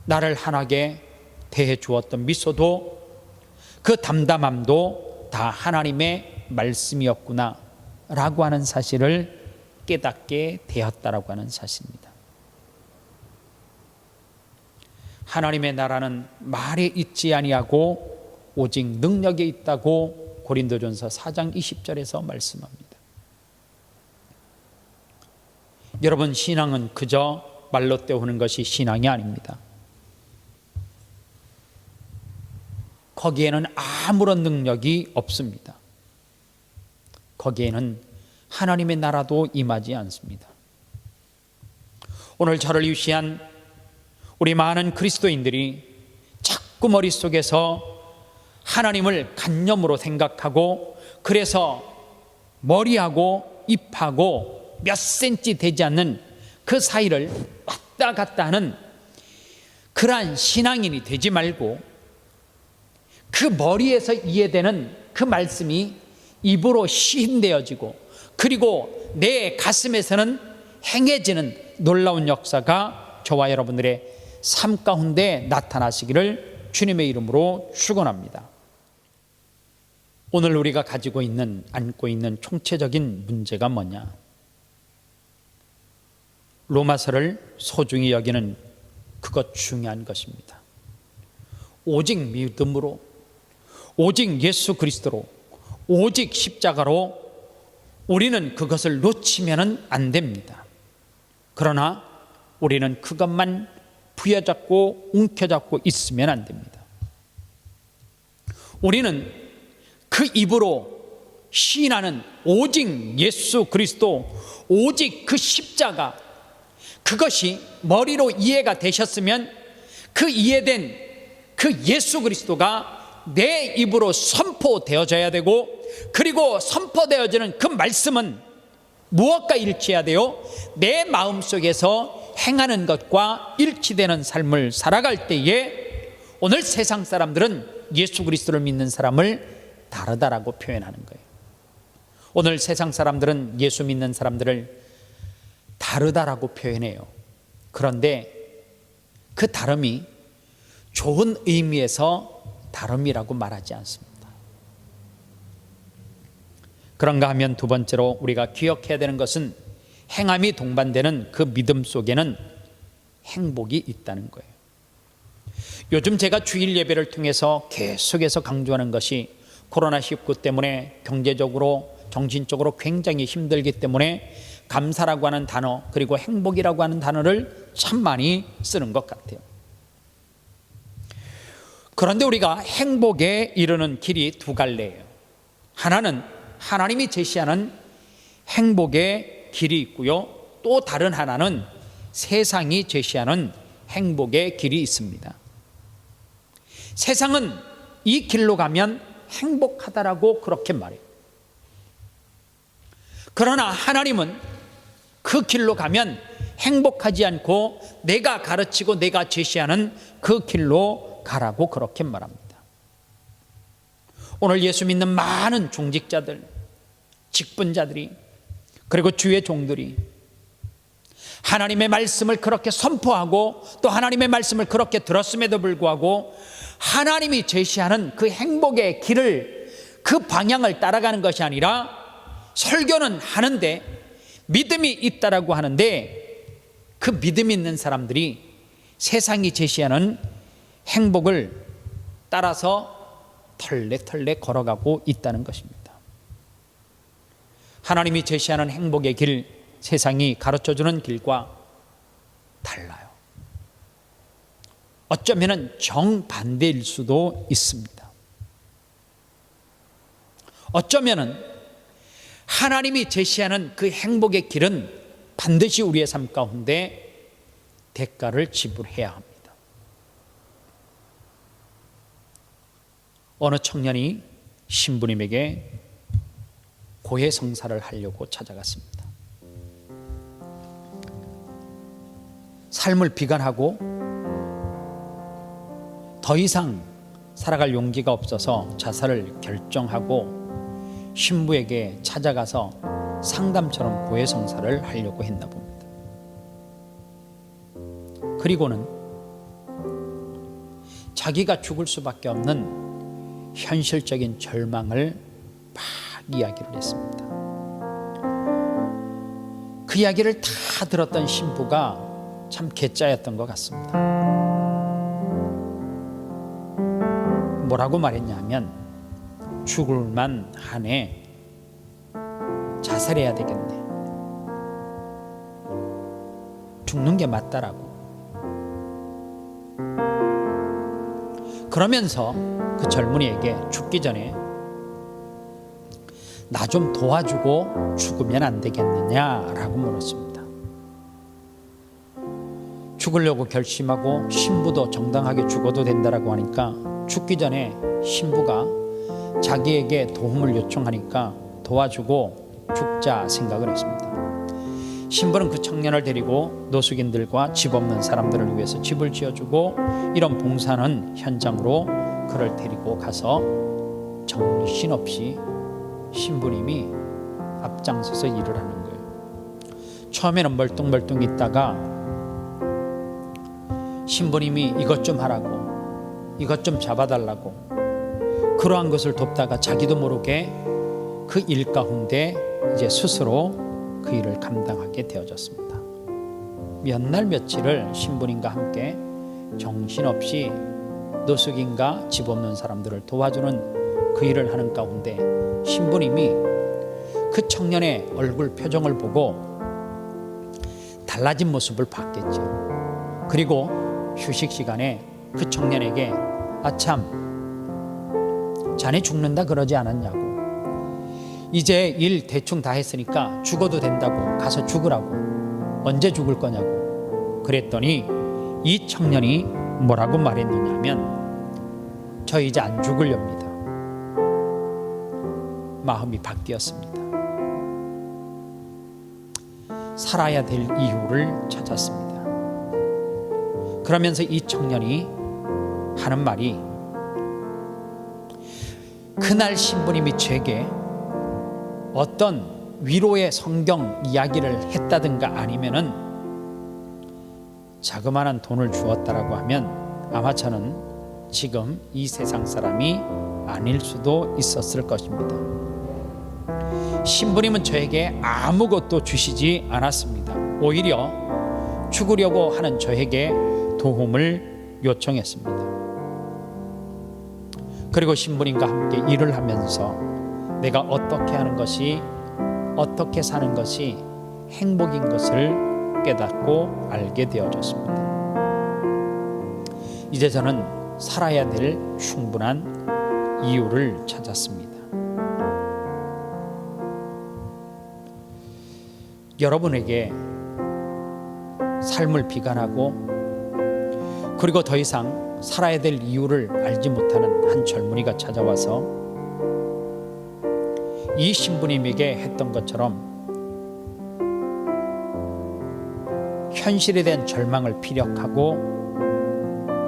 A: 나를 환하게 대해 주었던 미소도, 그 담담함도 다 하나님의 말씀이었구나 라고 하는 사실을 깨닫게 되었다라고 하는 사실입니다. 하나님의 나라는 말에 있지 아니하고 오직 능력에 있다고 고린도전서 4장 20절에서 말씀합니다. 여러분, 신앙은 그저 말로 때우는 것이 신앙이 아닙니다. 거기에는 아무런 능력이 없습니다. 거기에는 하나님의 나라도 임하지 않습니다. 오늘 저를 위시한 우리 많은 그리스도인들이 자꾸 머릿속에서 하나님을 간념으로 생각하고, 그래서 머리하고 입하고 몇 센치 되지 않는 그 사이를 왔다 갔다 하는 그러한 신앙인이 되지 말고, 그 머리에서 이해되는 그 말씀이 입으로 시인되어지고, 그리고 내 가슴에서는 행해지는 놀라운 역사가 저와 여러분들의 삶 가운데 나타나시기를 주님의 이름으로 축원합니다. 오늘 우리가 안고 있는 총체적인 문제가 뭐냐? 로마서를 소중히 여기는 그것 중요한 것입니다. 오직 믿음으로, 오직 예수 그리스도로, 오직 십자가로 우리는 그것을 놓치면 안 됩니다. 그러나 우리는 그것만 부여잡고 움켜잡고 있으면 안 됩니다. 우리는 그 입으로 시인하는 오직 예수 그리스도, 오직 그 십자가, 그것이 머리로 이해가 되셨으면 그 이해된 그 예수 그리스도가 내 입으로 선포되어져야 되고, 그리고 선포되어지는 그 말씀은 무엇과 일치해야 돼요? 내 마음속에서 행하는 것과 일치되는 삶을 살아갈 때에 오늘 세상 사람들은 예수 그리스도를 믿는 사람을 다르다라고 표현하는 거예요. 오늘 세상 사람들은 예수 믿는 사람들을 다르다라고 표현해요. 그런데 그 다름이 좋은 의미에서 다름이라고 말하지 않습니다. 그런가 하면 두 번째로 우리가 기억해야 되는 것은 행함이 동반되는 그 믿음 속에는 행복이 있다는 거예요. 요즘 제가 주일 예배를 통해서 계속해서 강조하는 것이 코로나19 때문에 경제적으로, 정신적으로 굉장히 힘들기 때문에 감사라고 하는 단어, 그리고 행복이라고 하는 단어를 참 많이 쓰는 것 같아요. 그런데 우리가 행복에 이르는 길이 두 갈래예요. 하나는 하나님이 제시하는 행복의 길이 있고요, 또 다른 하나는 세상이 제시하는 행복의 길이 있습니다. 세상은 이 길로 가면 행복하다라고 그렇게 말해요. 그러나 하나님은 그 길로 가면 행복하지 않고 내가 가르치고 내가 제시하는 그 길로 가라고 그렇게 말합니다. 오늘 예수 믿는 많은 중직자들, 직분자들이, 그리고 주의 종들이 하나님의 말씀을 그렇게 선포하고 또 하나님의 말씀을 그렇게 들었음에도 불구하고 하나님이 제시하는 그 행복의 길을, 그 방향을 따라가는 것이 아니라 설교는 하는데, 믿음이 있다라고 하는데, 그 믿음 있는 사람들이 세상이 제시하는 행복을 따라서 털레털레 걸어가고 있다는 것입니다. 하나님이 제시하는 행복의 길, 세상이 가르쳐주는 길과 달라요. 어쩌면 정반대일 수도 있습니다. 어쩌면 하나님이 제시하는 그 행복의 길은 반드시 우리의 삶 가운데 대가를 지불해야 합니다. 어느 청년이 신부님에게 고해성사를 하려고 찾아갔습니다. 삶을 비관하고 더 이상 살아갈 용기가 없어서 자살을 결정하고 신부에게 찾아가서 상담처럼 고해성사를 하려고 했나 봅니다. 그리고는 자기가 죽을 수밖에 없는 현실적인 절망을 막 이야기를 했습니다. 그 이야기를 다 들었던 신부가 참 개짜였던 것 같습니다. 뭐라고 말했냐면 죽을만 하네, 자살해야 되겠네, 죽는 게 맞다라고. 그러면서 그 젊은이에게 죽기 전에 나 좀 도와주고 죽으면 안 되겠느냐라고 물었습니다. 죽으려고 결심하고 신부도 정당하게 죽어도 된다라고 하니까 죽기 전에 신부가 자기에게 도움을 요청하니까 도와주고 죽자 생각을 했습니다. 신부는 그 청년을 데리고 노숙인들과 집 없는 사람들을 위해서 집을 지어주고 이런 봉사하는 현장으로 그를 데리고 가서 정신없이 신부님이 앞장서서 일을 하는 거예요. 처음에는 멀뚱멀뚱 있다가 신부님이 이것 좀 하라고, 이것 좀 잡아달라고, 그러한 것을 돕다가 자기도 모르게 그 일 가운데 이제 스스로 그 일을 감당하게 되어졌습니다. 몇 날 며칠을 신부님과 함께 정신없이 노숙인과 집 없는 사람들을 도와주는 그 일을 하는 가운데 신부님이 그 청년의 얼굴 표정을 보고 달라진 모습을 봤겠죠. 그리고 휴식 시간에 그 청년에게 아참, 자네 죽는다 그러지 않았냐고, 이제 일 대충 다 했으니까 죽어도 된다고, 가서 죽으라고, 언제 죽을 거냐고 그랬더니 이 청년이 뭐라고 말했느냐면 저 이제 안 죽으렵니다. 마음이 바뀌었습니다. 살아야 될 이유를 찾았습니다. 그러면서 이 청년이 하는 말이, 그날 신부님이 제게 어떤 위로의 성경 이야기를 했다든가 아니면은 자그마한 돈을 주었다라고 하면 아마 저는 지금 이 세상 사람이 아닐 수도 있었을 것입니다. 신부님은 저에게 아무것도 주시지 않았습니다. 오히려 죽으려고 하는 저에게 도움을 요청했습니다. 그리고 신부님과 함께 일을 하면서 내가 어떻게 하는 것이, 어떻게 사는 것이 행복인 것을 깨닫고 알게 되어졌습니다. 이제 저는 살아야 될 충분한 이유를 찾았습니다. 여러분에게 삶을 비관하고 그리고 더 이상 살아야 될 이유를 알지 못하는 한 젊은이가 찾아와서 이 신부님에게 했던 것처럼 현실에 대한 절망을 피력하고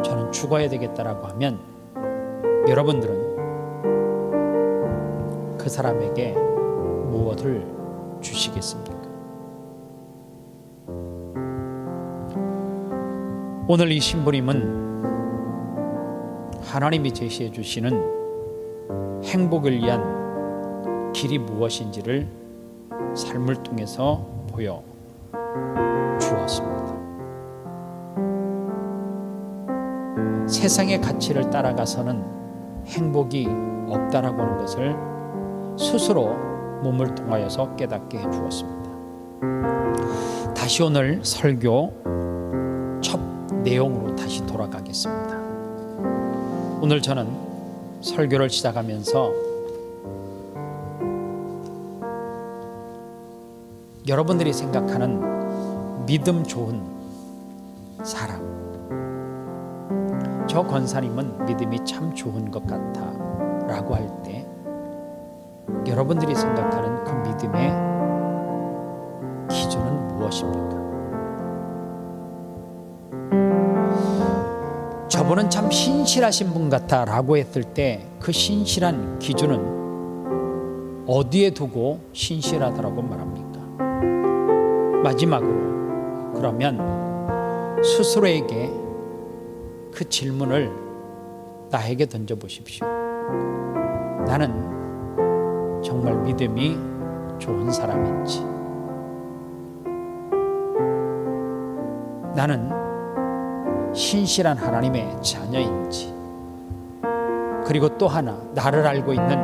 A: 저는 죽어야 되겠다라고 하면 여러분들은 그 사람에게 무엇을 주시겠습니까? 오늘 이 신부님은 하나님이 제시해 주시는 행복을 위한 길이 무엇인지를 삶을 통해서 보여 주었습니다. 세상의 가치를 따라가서는 행복이 없다라고 하는 것을 스스로 몸을 통하여서 깨닫게 해 주었습니다. 다시 오늘 설교 첫 내용으로 다시 돌아가겠습니다. 오늘 저는 설교를 시작하면서 여러분들이 생각하는 믿음 좋은 사람, 저 권사님은 믿음이 참 좋은 것 같아 라고 할 때 여러분들이 생각하는 그 믿음의 기준은 무엇입니까? 저분은 참 신실하신 분 같아 라고 했을 때 그 신실한 기준은 어디에 두고 신실하다라고 말합니까? 마지막으로 그러면 스스로에게 그 질문을 나에게 던져보십시오. 나는 정말 믿음이 좋은 사람인지, 나는 신실한 하나님의 자녀인지, 그리고 또 하나, 나를 알고 있는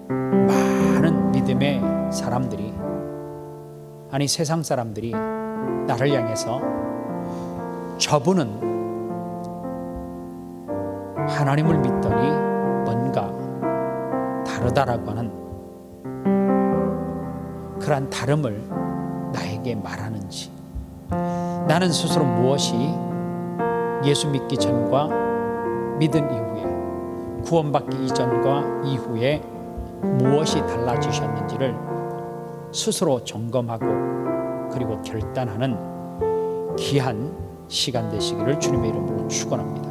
A: 많은 믿음의 사람들이, 아니 세상 사람들이 나를 향해서 저분은 하나님을 믿더니 뭔가 다르다라고 하는 그러한 다름을 나에게 말하는지, 나는 스스로 무엇이 예수 믿기 전과 믿은 이후에, 구원받기 이전과 이후에 무엇이 달라지셨는지를 스스로 점검하고 그리고 결단하는 귀한 시간 되시기를 주님의 이름으로 축원합니다.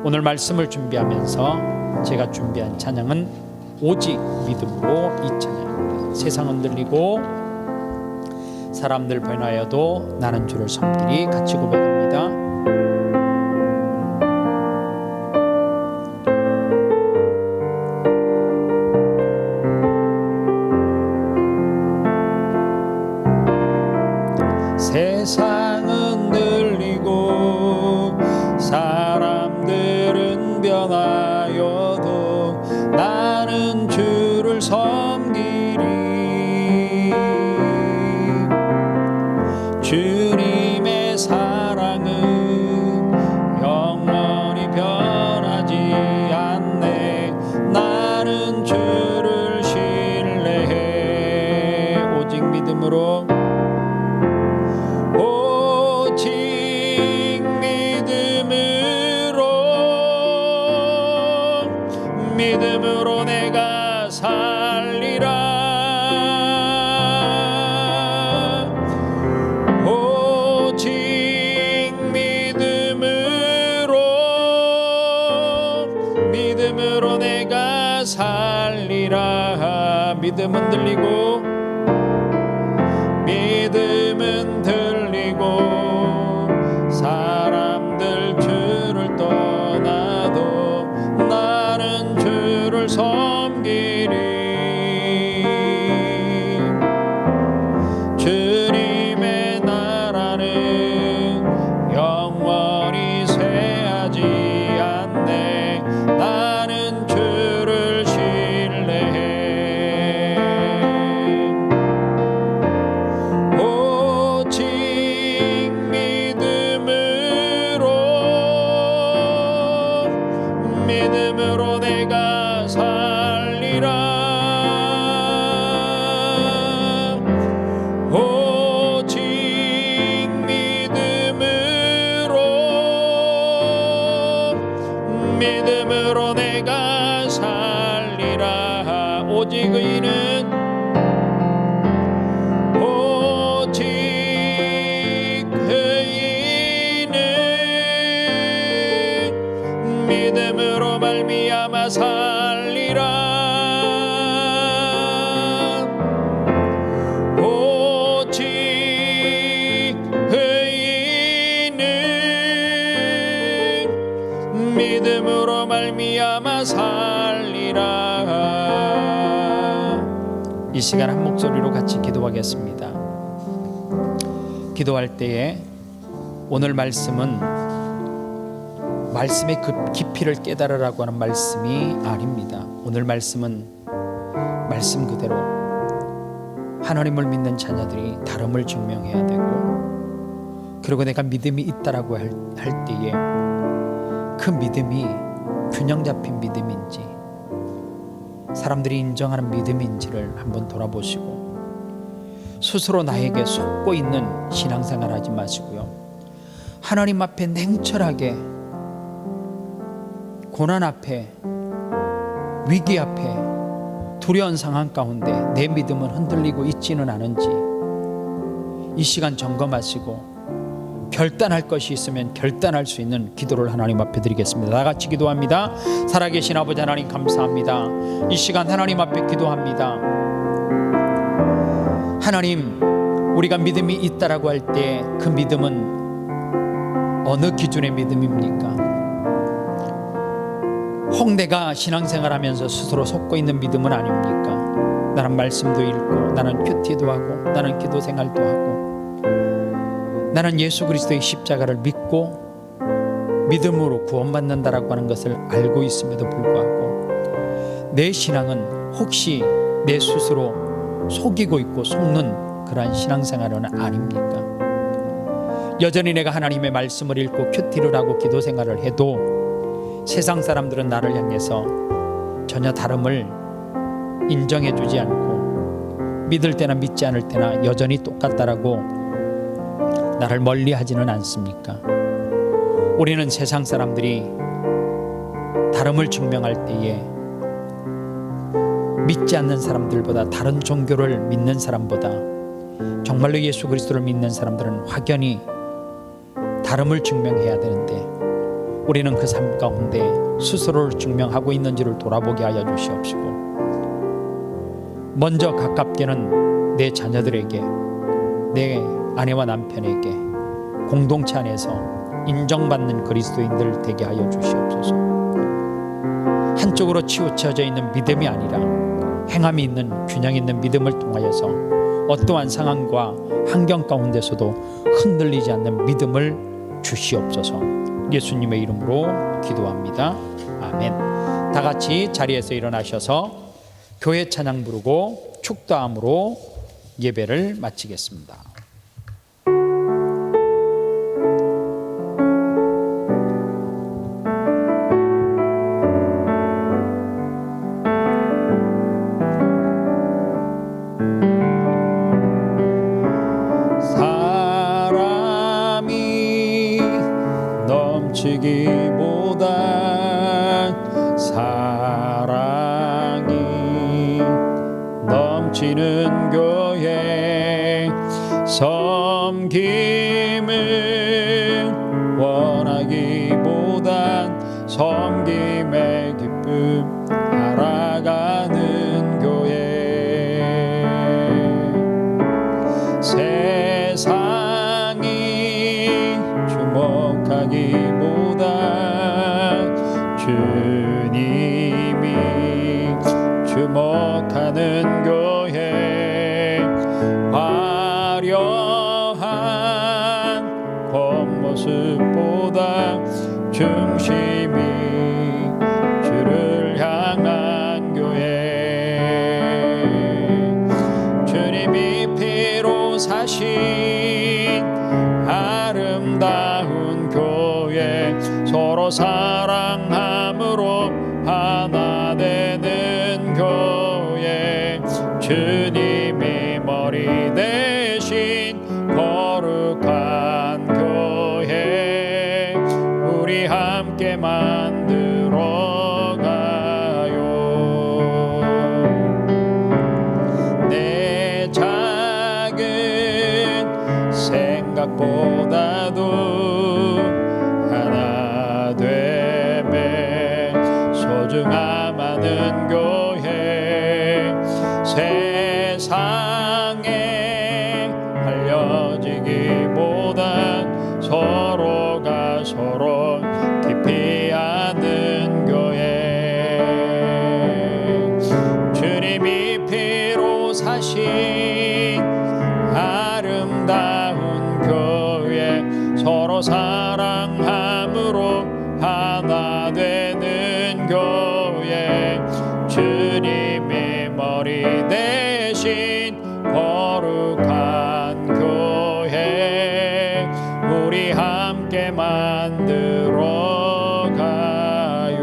A: 오늘 말씀을 준비하면서 제가 준비한 찬양은 오직 믿음으로 이 찬양입니다. 세상 흔들리고 사람들 변하여도 나는 주를 섬기리 같이 고백합니다. 세상은 들리고 사람들은 변하여도 나는 주를 섬기리. 주님의 사랑은 영원히 변하지 않네. 나는 주를 신뢰해. 오직 믿음으로, 믿음으로 내가 살리라. 오직 믿음으로 내가 살리라. 믿음은 들리고 사람들 주를 떠나도 나는 주를 섬기리. 주님의 나라는 영원히 쇠하지 않네. 나는 주를 신뢰해. 오직 믿음으로 내가 살리라. 오직 믿음으로 내가 살리라. 오직 의인은 믿음으로 말미암아 살리라. 오직 의인은 믿음으로 말미암아 살리라. 이 시간 한 목소리로 같이 기도하겠습니다. 기도할 때에 오늘 말씀은 말씀의 깊이를 깨달으라고 하는 말씀이 아닙니다. 오늘 말씀은 말씀 그대로 하나님을 믿는 자녀들이 다름을 증명해야 되고, 그리고 내가 믿음이 있다라고 할 때에 그 믿음이 균형 잡힌 믿음인지, 사람들이 인정하는 믿음인지를 한번 돌아보시고, 스스로 나에게 속고 있는 신앙생활 하지 마시고요, 하나님 앞에 냉철하게 고난 앞에, 위기 앞에, 두려운 상황 가운데 내 믿음은 흔들리고 있지는 않은지 이 시간 점검하시고 결단할 것이 있으면 결단할 수 있는 기도를 하나님 앞에 드리겠습니다. 다 같이 기도합니다. 살아계신 아버지 하나님 감사합니다. 이 시간 하나님 앞에 기도합니다. 하나님, 우리가 믿음이 있다라고 할 때 그 믿음은 어느 기준의 믿음입니까? 홍대가 신앙생활하면서 스스로 속고 있는 믿음은 아닙니까? 나는 말씀도 읽고, 나는 큐티도 하고, 나는 기도 생활도 하고, 나는 예수 그리스도의 십자가를 믿고 믿음으로 구원받는다라고 하는 것을 알고 있음에도 불구하고 내 신앙은 혹시 내 스스로 속이고 있고 속는 그러한 신앙생활은 아닙니까? 여전히 내가 하나님의 말씀을 읽고 큐티를 하고 기도 생활을 해도 세상 사람들은 나를 향해서 전혀 다름을 인정해 주지 않고 믿을 때나 믿지 않을 때나 여전히 똑같다라고 나를 멀리 하지는 않습니까? 우리는 세상 사람들이 다름을 증명할 때에 믿지 않는 사람들보다, 다른 종교를 믿는 사람보다 정말로 예수 그리스도를 믿는 사람들은 확연히 다름을 증명해야 되는데 우리는 그 삶 가운데 스스로를 증명하고 있는지를 돌아보게 하여 주시옵시고, 먼저 가깝게는 내 자녀들에게, 내 아내와 남편에게 공동체 안에서 인정받는 그리스도인들 되게 하여 주시옵소서. 한쪽으로 치우쳐져 있는 믿음이 아니라 행함이 있는, 균형 있는 믿음을 통하여서 어떠한 상황과 환경 가운데서도 흔들리지 않는 믿음을 주시옵소서. 예수님의 이름으로 기도합니다. 아멘. 다 같이 자리에서 일어나셔서 교회 찬양 부르고 축도함으로 예배를 마치겠습니다.
B: 넘치기보다 사랑이 넘치는 교회, 섬김을 원하기보단 섬김의 기쁨 알아가는 교회, 세상이 주목하기보다 주님이 주목하는 교회, 화려한 겉모습보다 중심이 주를 향한 교회, 주님이 피로 사신 아름다운 교회, 서로 사랑함으로 하나 되는 교회, 주님이 머리 대신 거룩한 교회, 우리 함께 만들어 가요. 내 작은 생각보다도 하나 되매 소중함하는 교회, 세상에 알려지기보단 서로가 서로 깊이 아는 교회, 주님이 피로 사신 아름다운 교회, 서로 사랑함으로 하나 되는 교회, 주님이 머리 대신 거룩한 교회, 우리 함께 만들어 가요.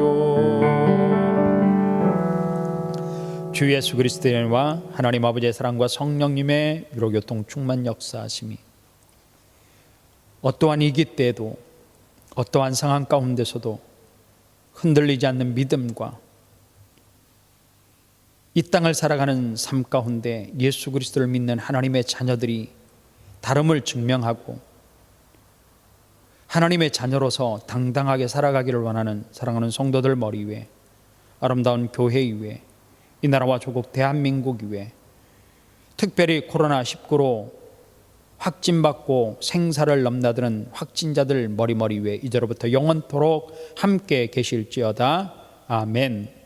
B: 주 예수 그리스도의 은혜와 하나님 아버지의 사랑과 성령님의 위로교통 충만 역사하심이 어떠한 위기 때에도, 어떠한 상황 가운데서도 흔들리지 않는 믿음과 이 땅을 살아가는 삶 가운데 예수 그리스도를 믿는 하나님의 자녀들이 다름을 증명하고
A: 하나님의 자녀로서 당당하게 살아가기를 원하는 사랑하는 성도들 머리 위에, 아름다운 교회 위에, 이 나라와 조국 대한민국 위에, 특별히 코로나19로 확진받고 생사를 넘나드는 확진자들 머리 위에 이제로부터 영원토록 함께 계실지어다. 아멘.